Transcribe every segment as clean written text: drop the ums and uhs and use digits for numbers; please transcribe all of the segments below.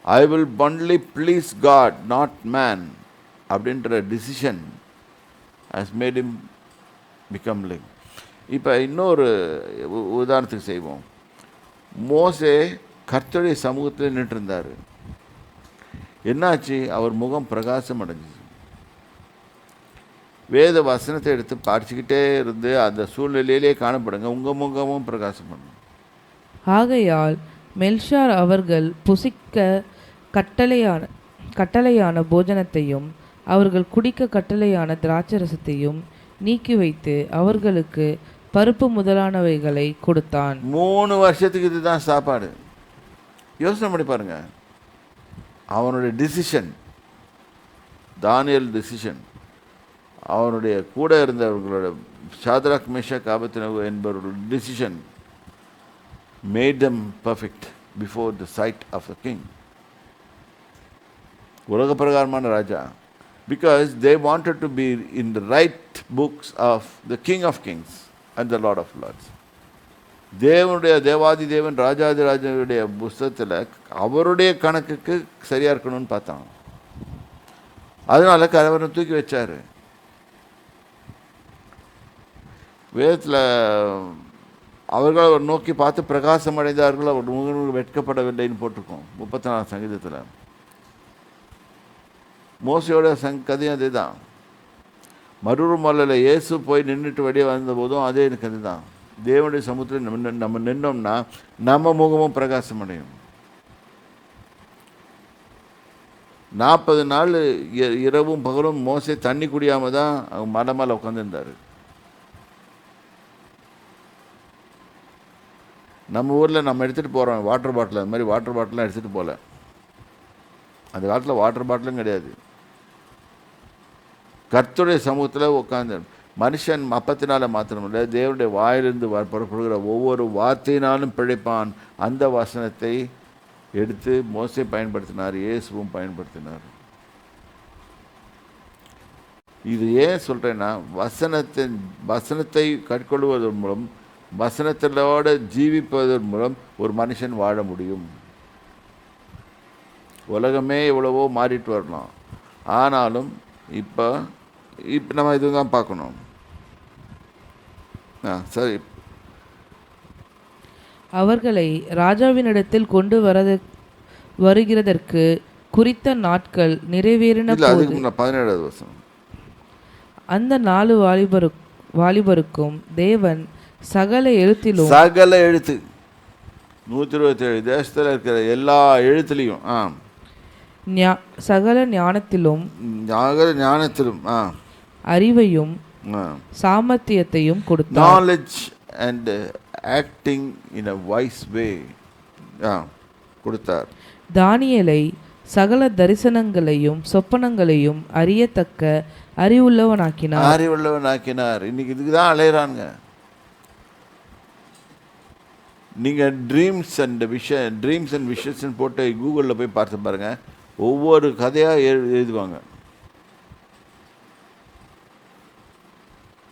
I will only please God not man அப்படின்ற decision has made him become like. இப்போ இன்னொரு உதாரணத்துக்கு செய்வோம். மோசே கர்த்தருடைய சமூகத்தில் நின்று இருந்தார். என்னாச்சு? அவர் முகம் பிரகாசம் அடைஞ்சிச்சு. வேத வசனத்தை எடுத்து படிச்சுக்கிட்டே இருந்து அந்த சூழ்நிலையிலே காணப்படுங்க, உங்கள் முகமும் பிரகாசம் பண்ணும். ஆகையால் மெல்ஷார் அவர்கள் புசிக்க கட்டளையான போஜனத்தையும் அவர்கள் குடிக்க கட்டளையான திராட்சரசத்தையும் நீக்கி வைத்து அவர்களுக்கு பருப்பு முதலானவைகளை கொடுத்தான். 3 வருஷத்துக்கு இதுதான் சாப்பாடு. யோசனை பண்ணி பாருங்க. அவனுடைய டிசிஷன், தானியேல் டிசிஷன், அவனுடைய கூட இருந்தவர்களோட சாத்ராக் மேஷாக் ஆபேத்நேகோ என்பவர்கள் decision made them perfect before the sight of the king. உலக பிரகாரமான ராஜா. Because they wanted to be in the right books of the King of Kings and the Lord of Lords. தேவனுடைய தேவாதி தேவன் ராஜாதி ராஜனுடைய புஸ்தகத்தில் அவருடைய கணக்குக்கு சரியாக இருக்கணும்னு பார்த்தான். அதனால கலவரை தூக்கி வச்சார். வேதத்தில் அவர்கள் அவர் நோக்கி பார்த்து பிரகாசம் அடைந்தார்கள், அவர் முகங்கள் வெட்கப்படவில்லைன்னு போட்டிருக்கோம் 34 சங்கீதத்தில். மோசையோட கதையும் அதே தான். மறுரு மலையில் இயேசு போய் நின்றுட்டு வெளியே வந்தபோதும் அதே கதை தான். தேவனுடைய சமூகத்தில் நம்ம நின்னோம்னா நம்ம முகமும் பிரகாசம் அடையும். 40 நாள் இரவும் பகலும் மோசே தண்ணி குடியாமல் தான் மலை மேலே உட்காந்துருந்தார். நம்ம ஊரில் நம்ம எடுத்துகிட்டு போகிறோம் வாட்டர் பாட்டில், அது மாதிரி வாட்டர் பாட்டிலாம் எடுத்துகிட்டு போகல. அந்த காலத்தில் வாட்டர் பாட்டிலும் கிடையாது. கர்த்தருடைய சமூகத்தில் உட்காந்து மனுஷன் அப்பத்தினால மாத்திரமில்லை, தேவனுடைய வாயிலிருந்து புறப்படுகிற ஒவ்வொரு வார்த்தையினாலும் பிழைப்பான். அந்த வசனத்தை எடுத்து மோசே பயன்படுத்தினார், இயேசுவும் பயன்படுத்தினார். இது ஏன் சொல்கிறேன்னா, வசனத்தை கற்கொள்வதன் மூலம், வசனத்திலோட ஜீவிப்பதன் மூலம் ஒரு மனுஷன் வாழ முடியும். உலகமே எவ்வளவோ மாறிட்டு வரலாம், ஆனாலும் இப்போ நம்ம இதுதான் பார்க்கணும். சரி. அவர்களை ராஜாவினிடத்தில் கொண்டு வருகிறதற்கு குறித்த நாட்கள் நிறைவேறின போது 17வது வசனம். அந்த 4 வாலிபருக்கும் தேவன் சகல எழுத்து 127 தேசத்தில் இருக்கிற எல்லா எழுத்துலையும் சகல ஞானத்திலும் அறிவையும் சாமர்த்தியத்தையும் கொடுத்தார். knowledge and acting in a wise way கொடுத்தார். தானியேலை சகல தரிசனங்களையும் சொப்பனங்களையும் அறியத்தக்க அறிவுள்ளவனாக்கினார். இன்னைக்கு இதுக்கு தான் அலையிறாங்க. நீங்கள் ட்ரீம்ஸ் அண்ட் விஷன்ஸ் போட்டு கூகுளில் போய் பார்த்து பாருங்கள். ஒவ்வொரு கதையாக எழுதுவாங்க.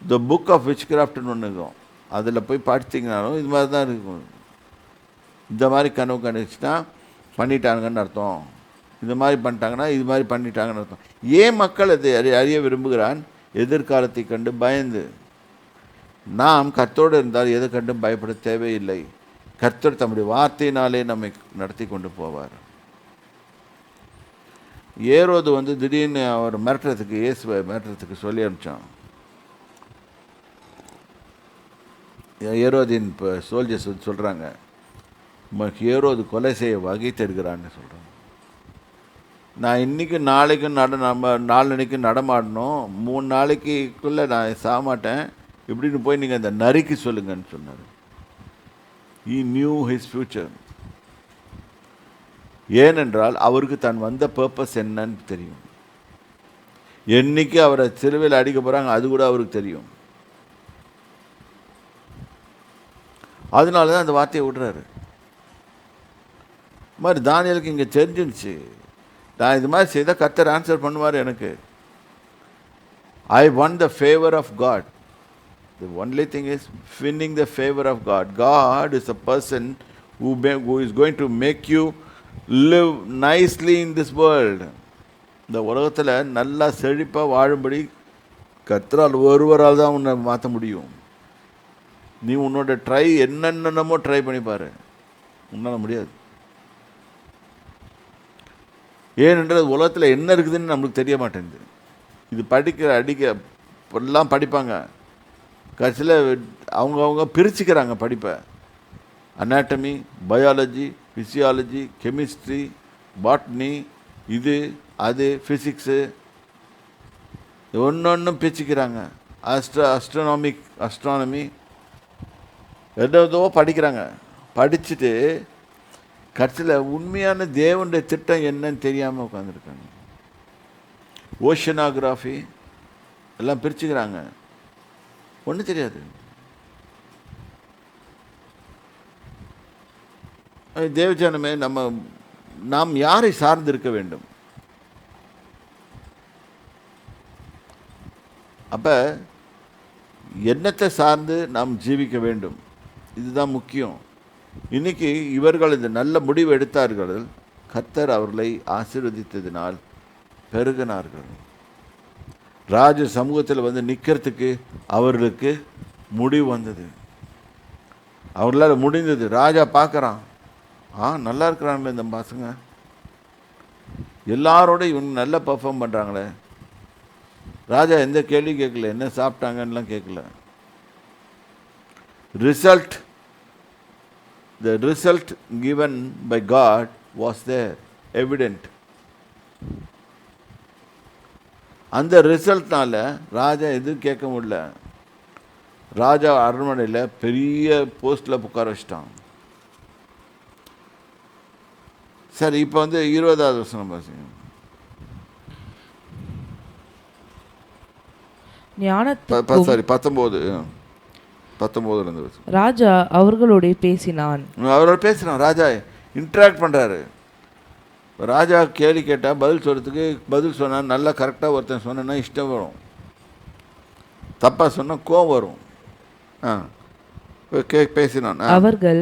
த புக் ஆஃப் விச் கிராஃப்ட்னு ஒன்று இருக்கும். அதில் போய் படிச்சிங்கனாலும் இது மாதிரி தான் இருக்கும். இந்த மாதிரி கனவு கணிச்சுன்னா பண்ணிட்டாங்கன்னு அர்த்தம், இந்த மாதிரி பண்ணிட்டாங்கன்னா இது மாதிரி பண்ணிட்டாங்கன்னு அர்த்தம். ஏன் மக்கள் அதை அறிய விரும்புகிறான்? எதிர்காலத்தை கண்டு பயந்து. நாம் கர்த்தரோடு இருந்தால் எதை கண்டும் பயப்பட தேவையில்லை. கர்த்தர் தம்முடைய வார்த்தையினாலே நம்மை நடத்தி கொண்டு போவார். ஏரோது திடீர்னு அவர் மிரட்டுறதுக்கு, இயேசுவை மிரட்டுறதுக்கு சொல்லி அனுப்பிச்சான். ஏரோதின் இப்போ சோல்ஜர்ஸ் சொல்கிறாங்க, ஏரோது கொலை செய்ய வகை தேடுகிறான்னு சொல்கிறாங்க. நான் இன்றைக்கும் நாளைக்கும் நம்ம 4 நாளைக்கு நடமாடணும், 3 நாளைக்குள்ளே நான் சாமாட்டேன் இப்படின்னு போய் நீங்கள் அந்த நரிக்கு சொல்லுங்கன்னு சொன்னார். He knew his future. ஏனென்றால் அவருக்கு தான் வந்த பர்பஸ் என்னன்னு தெரியும். என்னைக்கு அவரை சிலுவையில் அடிக்க போகிறாங்க அது கூட அவருக்கு தெரியும். அதனால தான் அந்த வார்த்தையை விடுறாரு. மாதிரி தானியலுக்கு இங்கே தெரிஞ்சிருச்சு, நான் இது மாதிரி செய்தால் கர்த்தர் ஆன்சர் பண்ணுவார் எனக்கு. I won the favor of God. The only thing is winning the favor of God. God is a person who is going to make you live nicely in this world. இந்த உலகத்தில் நல்லா செழிப்பாக வாழும்படி கர்த்தரால் ஒருவரால் தான் உன்னை மாற்ற முடியும். நீ உன்னோட என்னென்னமோ ட்ரை பண்ணி பாரு, உன்னால் முடியாது. ஏனென்றால் உலகத்தில் என்ன இருக்குதுன்னு நம்மளுக்கு தெரிய மாட்டேங்குது. இது எல்லாம் படிப்பாங்க, கடைசியில் அவங்க பிரிச்சுக்கிறாங்க படிப்பை. Anatomy, biology, physiology, chemistry, botany, இது அது, ஃபிசிக்ஸு, ஒன்றும் பிரிச்சுக்கிறாங்க. அஸ்ட்ரானமி ஏதோ படிக்கிறாங்க. படிச்சுட்டு கடைசியில் உண்மையான தேவனுடைய திட்டம் என்னன்னு தெரியாமல் உட்காந்துருக்காங்க. ஓஷனாகிராஃபி எல்லாம் பிரிச்சுக்கிறாங்க, ஒன்றும் தெரியாது. தேவஜனமே, நாம் யாரை சார்ந்து இருக்க வேண்டும்? அப்போ என்னத்தை சார்ந்து நாம் ஜீவிக்க வேண்டும், இதுதான் முக்கியம். இன்னைக்கு இவர்கள் இந்த நல்ல முடிவு எடுத்தார்கள். கர்த்தர் அவர்களை ஆசீர்வதித்ததினால் பெருகினார்கள். ராஜ சமூகத்தில் வந்து நிற்கிறதுக்கு அவர்களுக்கு முடிவு வந்தது. அவர்களால் முடிந்தது. ராஜா பார்க்குறான், நல்லா இருக்கிறாங்களே இந்த பசங்க, எல்லாரோட இவங்க நல்லா பர்ஃபார்ம் பண்ணுறாங்களே. ராஜா எந்த கேள்வி கேட்கல, என்ன சாப்பிட்டாங்கன்னெலாம் கேட்கல. The result given by God was there, evident. அந்த ரிசல்ட்னால ராஜா எதுவும் கேட்க முடியல. ராஜா அரண்மனையில் பெரிய போஸ்டில் உட்கார வச்சிட்டான். சரி, இப்போ வந்து 20வது வசனம் பாருங்க. சாரி 19 ராஜா அவர்களோட பேசினான். ராஜா இன்ட்ராக்ட் பண்ணுறாரு. ராஜா கேள்வி கேட்டால் பதில் சொன்னால் நல்லா கரெக்டாக ஒருத்தன் சொன்னா இஷ்டம் வரும், தப்பாக சொன்னால் கோவம் வரும். பேசினான். அவர்கள்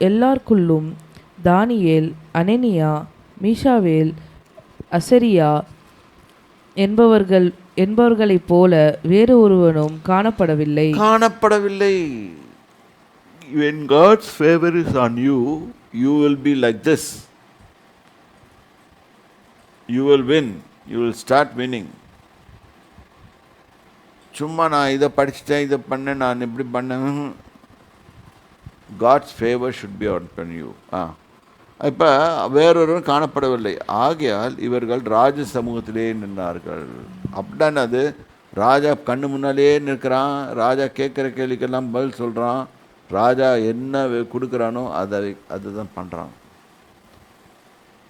எல்லாருக்குள்ளும் தானியேல், அனனியா, மீஷாவேல், அசரியா என்பவர்களைப் போல வேறு ஒருவனும் காணப்படவில்லை. When God's favor is on you, you will be like this. You will win. You will start winning. சும்மா நான் இதை படிச்சுட்டேன், இதை பண்ணேன், நான் இப்படி பண்ணேன். God's favor should be on you. இப்போ வேறொருவரும் காணப்படவில்லை. ஆகையால் இவர்கள் ராஜ சமூகத்திலே நின்றார்கள். அப்படின்னா அது ராஜா கண்ணு முன்னாலே நிற்கிறான். ராஜா கேட்குற கேள்விக்கெல்லாம் பதில் சொல்கிறான். ராஜா என்ன கொடுக்குறானோ அதுதான் பண்ணுறான்.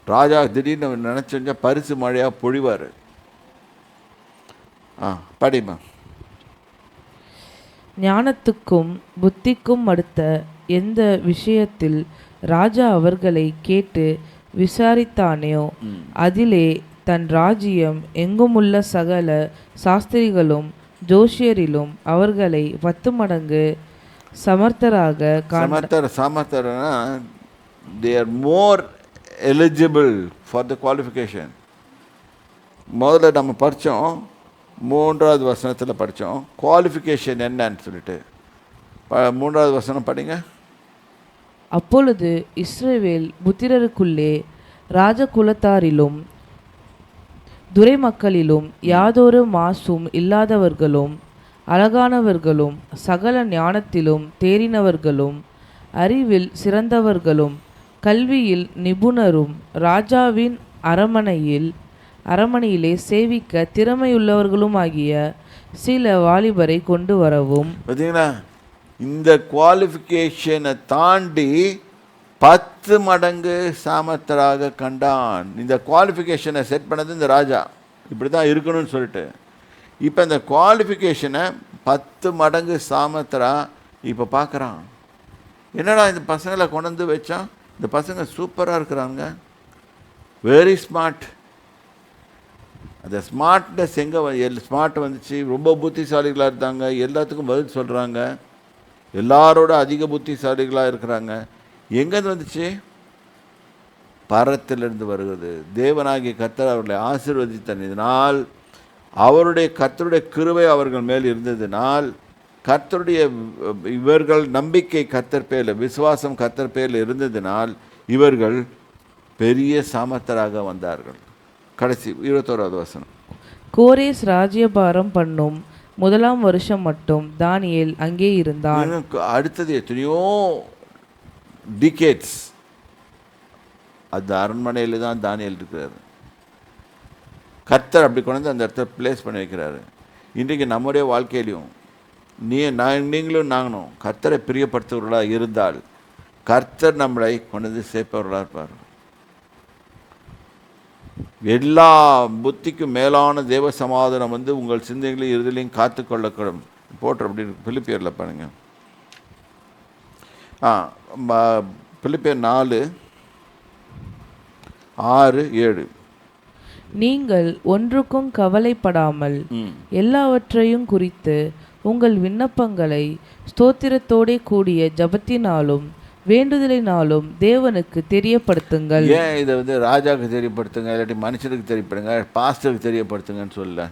ராஜா திடீர்னு நினச்சா பரிசு மழையாக பொழிவார். படிமா. ஞானத்துக்கும் புத்திக்கும் அடுத்த எந்த விஷயத்தில் ராஜா அவர்களை கேட்டு விசாரித்தானோ அதிலே தன் ராஜ்யம் எங்குமுள்ள சகல சாஸ்திரிகளும் ஜோஷியரிலும் அவர்களை 10 மடங்கு சமர்த்தராக சமர்த்தரனா they are more eligible for the qualification. முதல்ல நம்ம படித்தோம், 3வது வசனத்தில் படித்தோம் குவாலிஃபிகேஷன் என்னன்னு சொல்லிட்டு. 3வது வசனம் படிங்க. அப்பொழுது இஸ்ரவேல் புத்திரருக்குள்ளே ராஜகுலத்தாரிலும் துரை மக்களிலும் யாதொரு மாசும் இல்லாதவர்களும் அழகானவர்களும் சகல ஞானத்திலும் தேறினவர்களும் அறிவில் சிறந்தவர்களும் கல்வியில் நிபுணரும் ராஜாவின் அரமனையிலே சேவிக்க திறமையுள்ளவர்களும் ஆகிய சில வாலிபரை கொண்டு வரவும். பார்த்தீங்களா, இந்த குவாலிஃபிகேஷனை தாண்டி 10 மடங்கு சாமர்த்தராக கண்டான். இந்த குவாலிஃபிகேஷனை செட் பண்ணது இந்த ராஜா, இப்படி தான் இருக்கணும்னு சொல்லிட்டு. இப்போ இந்த குவாலிஃபிகேஷனை 10 மடங்கு சாமர்த்தரா இப்போ பார்க்குறான். என்னடா இந்த பசங்களை கொண்டு வந்து வச்சான், இந்த பசங்க சூப்பராக இருக்கிறாங்க, வெரி ஸ்மார்ட். அந்த ஸ்மார்ட்னஸ் எங்கே ஸ்மார்ட் வந்துச்சு, ரொம்ப புத்திசாலிகளாக இருந்தாங்க, எல்லாத்துக்கும் பதில் சொல்கிறாங்க, எல்லாரோட அதிக புத்திசாலிகளாக இருக்கிறாங்க. எங்கேருந்து வந்துச்சு? பரத்திலிருந்து வருகிறது. தேவனாகிய கர்த்தர் அவர்களை ஆசீர்வதித்ததினால், அவருடைய கர்த்தருடைய கிருபை அவர்கள் மேல் இருந்ததினால், கர்த்தருடைய இவர்கள் நம்பிக்கை கர்த்தர் பேரில், விசுவாசம் கர்த்தர் பேரில் இருந்ததினால் இவர்கள் பெரிய சாமர்த்தராக வந்தார்கள். கடைசி 21வது வசனம். கோரேஸ் ராஜ்யபாரம் பண்ணும் 1ஆம் வருஷம் மட்டும் தானியேல் அங்கே இருந்தான். இன்னும் அடுத்தது எத்தனையோ டிகேட்ஸ் அந்த அரண்மனையில் தான் தானியேல் இருக்கிறார். கர்த்தர் அப்படி கொண்டு வந்து அந்த இடத்துல பிளேஸ் பண்ணி வைக்கிறாரு. இன்றைக்கு நம்முடைய வாழ்க்கையிலையும் நீங்களும் நாங்களும் கர்த்தரை பிரியப்படுத்துவர்களாக இருந்தால் கர்த்தர் நம்மளை கொண்டு வந்து சேர்ப்பவர்களாக இருப்பார். எல்லா புத்திக்கும் மேலான தேவ சமாதானம் வந்து உங்கள் சிந்தைகளையும் இறுதியிலையும் காத்துக்கொள்ளக்கூடும் போட்டு அப்படி பிலிப்பியரில் பாருங்க. பிலிப்பியர் 4:6-7. நீங்கள் ஒன்றுக்கும் கவலைப்படாமல் எல்லாவற்றையும் குறித்து உங்கள் விண்ணப்பங்களை ஸ்தோத்திரத்தோடே கூடிய ஜபத்தினாலும் வேண்டுதலினாலும் தேவனுக்கு தெரியப்படுத்துங்கள். ஏன் இதை வந்து ராஜாவுக்கு தெரியப்படுத்துங்க, இல்லாட்டி மனுஷனுக்கு தெரியப்படுங்க, பாஸ்டருக்கு தெரியப்படுத்துங்கன்னு சொல்லல,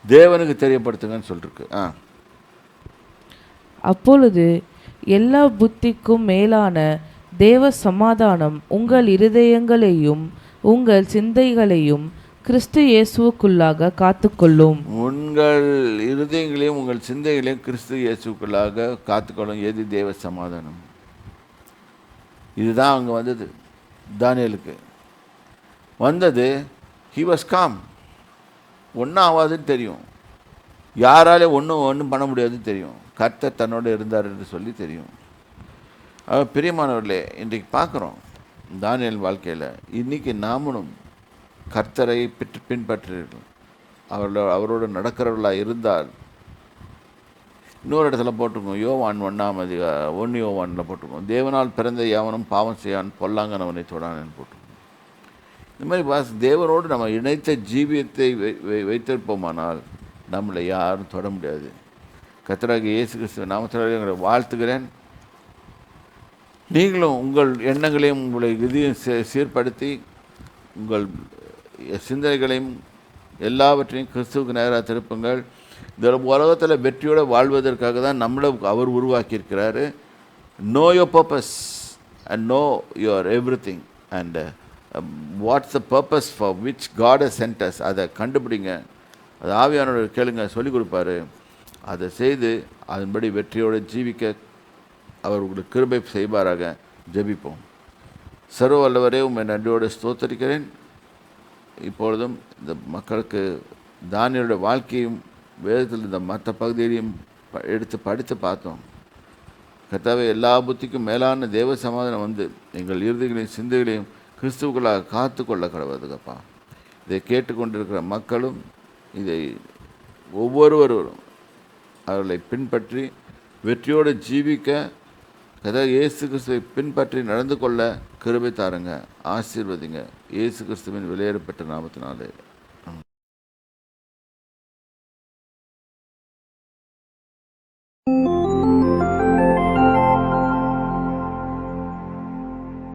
தேவனுக்கு தெரியப்படுத்துங்கன்னு சொல்லிருக்கு. அப்பொழுது எல்லா புத்திக்கும் மேலான தேவ சமாதானம் உங்கள் இருதயங்களையும் உங்கள் சிந்தைகளையும் கிறிஸ்து இயேசுவுக்குள்ளாக காத்துக்கொள்ளும். உங்கள் இருதயங்களையும் உங்கள் சிந்தைகளையும் கிறிஸ்து இயேசுக்குள்ளாக காத்துக்கொள்ளும். எது தேவ சமாதானம்? இதுதான் அவங்க வந்தது. தானியேலுக்கு வந்தது. He was com. ஒன்றும் ஆகாதுன்னு தெரியும், யாராலே ஒன்றும் பண்ண முடியாதுன்னு தெரியும், கர்த்தர் தன்னோடு இருந்தார் என்று சொல்லி தெரியும். பிரியமானவர்களே, இன்றைக்கு பார்க்குறோம் தானியேல் வாழ்க்கையில். இன்றைக்கி நாமளும் கர்த்தரை பின்பற்றீர்கள், அவரோடு நடக்கிறவர்களாக இருந்தால், இன்னொரு இடத்துல போட்டிருக்கோம், யோவான் 1 யோவானில் போட்டிருக்கோம், தேவனால் பிறந்த யாவனும் பாவம் செய்யான், பொல்லாங்கனவனை தொடான்னு போட்டிருக்கோம். இந்த மாதிரி தேவனோடு நம்ம இணைத்த ஜீவியத்தை வைத்திருப்போமானால் நம்மளை யாரும் தொட முடியாது. கர்த்தராகிய இயேசு கிறிஸ்துவின் நாமத்தில் எங்களை வாழ்த்துகிறேன். நீங்களும் உங்கள் எண்ணங்களையும் உங்களை இதையும் சீர்படுத்தி உங்கள் சிந்தனைகளையும் எல்லாவற்றையும் கிறிஸ்துவுக்கு நேராக திருப்புங்கள். இந்த உலகத்தில் வெற்றியோடு வாழ்வதற்காக தான் நம்மளை அவர் உருவாக்கியிருக்கிறாரு. Know your purpose and know your everything and what's the purpose for which God has sent us. அதை கண்டுபிடிங்க, அது ஆவியானவர் கேளுங்க, சொல்லிக் கொடுப்பாரு. அதை செய்து அதன்படி வெற்றியோடு ஜீவிக்க அவர் உங்களுக்கு கிருபை செய்வாராக. ஜெபிப்போம். சர்வ வல்லவரே, உம்மை நன்றியோடு ஸ்தோத்தரிக்கிறேன். இப்பொழுதும் இந்த மக்களுக்கு தானியேலுடைய வாழ்க்கையும் வேதத்தில் இந்த மற்ற பகுதியிலையும் எடுத்து படித்து பார்த்தோம். கர்த்தாவே, எல்லா புத்திக்கும் மேலான தேவ சமாதானம் வந்து எங்கள் இறுதிகளையும் சிந்தைகளையும் கிறிஸ்துவுக்களாக காத்து கொள்ள கடவுதுக்கப்பா. இதை கேட்டுக்கொண்டிருக்கிற மக்களும் இதை ஒவ்வொருவரும் அவர்களை பின்பற்றி வெற்றியோடு ஜீவிக்க கர்த்தர் இயேசு கிறிஸ்துவை பின்பற்றி நடந்து கொள்ள கிருபை தாருங்க, ஆசீர்வதிங்க. இயேசு கிறிஸ்துவின் விலையேறப்பட்ட நாமத்தினாலே